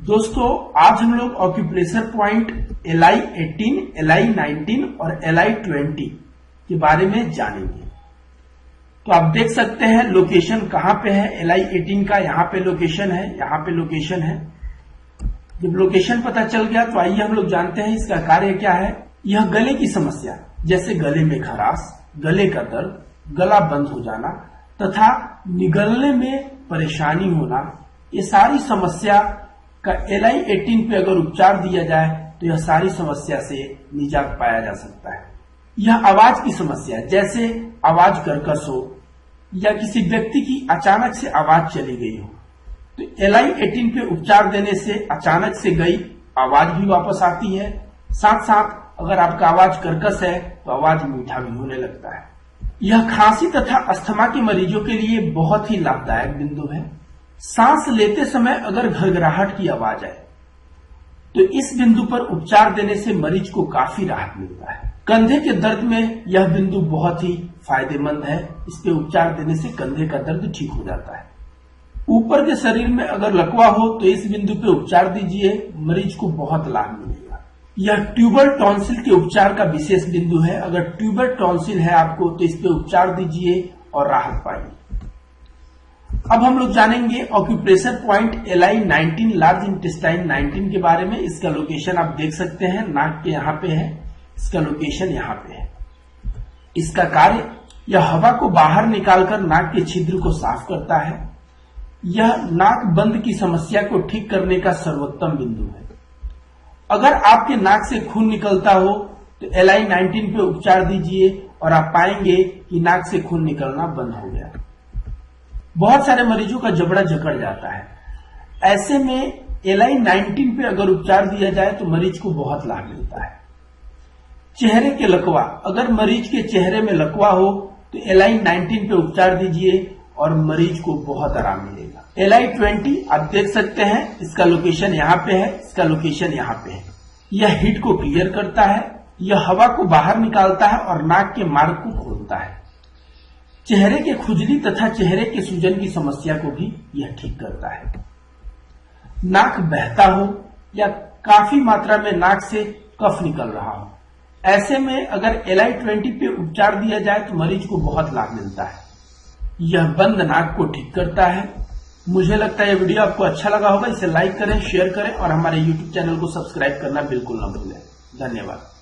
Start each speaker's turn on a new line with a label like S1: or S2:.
S1: दोस्तों आज हम लोग ऑक्यूप्रेशर पॉइंट LI18, LI19 और LI20 के बारे में जानेंगे। तो आप देख सकते हैं लोकेशन कहां पे है। LI18 का यहाँ पे लोकेशन है, यहाँ पे लोकेशन है। जब लोकेशन पता चल गया तो आइए हम लोग जानते हैं इसका कार्य क्या है। यह गले की समस्या जैसे गले में खराश, गले का दर्द, गला बंद हो जाना तथा निगलने में परेशानी होना, ये सारी समस्या का LI18 पे अगर उपचार दिया जाए तो यह सारी समस्या से निजात पाया जा सकता है। यह आवाज की समस्या जैसे आवाज कर्कश हो या किसी व्यक्ति की अचानक से आवाज चली गई हो, तो LI18 पे उपचार देने से अचानक से गई आवाज भी वापस आती है। साथ साथ अगर आपका आवाज कर्कश है तो आवाज मीठा भी होने लगता है। यह खांसी तथा अस्थमा के मरीजों के लिए बहुत ही लाभदायक बिंदु है। सांस लेते समय अगर घरघराहट की आवाज आए तो इस बिंदु पर उपचार देने से मरीज को काफी राहत मिलता है। कंधे के दर्द में यह बिंदु बहुत ही फायदेमंद है। इस पे उपचार देने से कंधे का दर्द ठीक हो जाता है। ऊपर के शरीर में अगर लकवा हो तो इस बिंदु पे उपचार दीजिए, मरीज को बहुत लाभ मिलेगा। यह ट्यूबर टॉन्सिल के उपचार का विशेष बिंदु है। अगर ट्यूबर टॉन्सिल है आपको तो इस पे उपचार दीजिए और राहत पाइए। अब हम लोग जानेंगे acupressure point LI19 large intestine 19 के बारे में। इसका लोकेशन आप देख सकते हैं, नाक के यहाँ पे है, इसका लोकेशन यहाँ पे है। इसका कार्य यह हवा को बाहर निकालकर नाक के छिद्र को साफ करता है। यह नाक बंद की समस्या को ठीक करने का सर्वोत्तम बिंदु है। अगर आपके नाक से खून निकलता हो तो LI19 पे उपचार दीजिए और आप पाएंगे कि नाक से खून निकलना बंद हो गया। बहुत सारे मरीजों का जबड़ा जकड़ जाता है, ऐसे में LI19 पे अगर उपचार दिया जाए तो मरीज को बहुत लाभ मिलता है। चेहरे के लकवा, अगर मरीज के चेहरे में लकवा हो तो LI19 पे उपचार दीजिए और मरीज को बहुत आराम मिलेगा। LI20 आप देख सकते हैं, इसका लोकेशन यहाँ पे है, इसका लोकेशन यहाँ पे है। यह हीट को क्लियर करता है, यह हवा को बाहर निकालता है और नाक के मार्ग को खोलता है। चेहरे के खुजली तथा चेहरे के सूजन की समस्या को भी यह ठीक करता है। नाक बहता हो या काफी मात्रा में नाक से कफ निकल रहा हो, ऐसे में अगर LI20 पे उपचार दिया जाए तो मरीज को बहुत लाभ मिलता है। यह बंद नाक को ठीक करता है। मुझे लगता है यह वीडियो आपको अच्छा लगा होगा। इसे लाइक करें, शेयर करें और हमारे YouTube चैनल को सब्सक्राइब करना बिल्कुल न भूलें। धन्यवाद।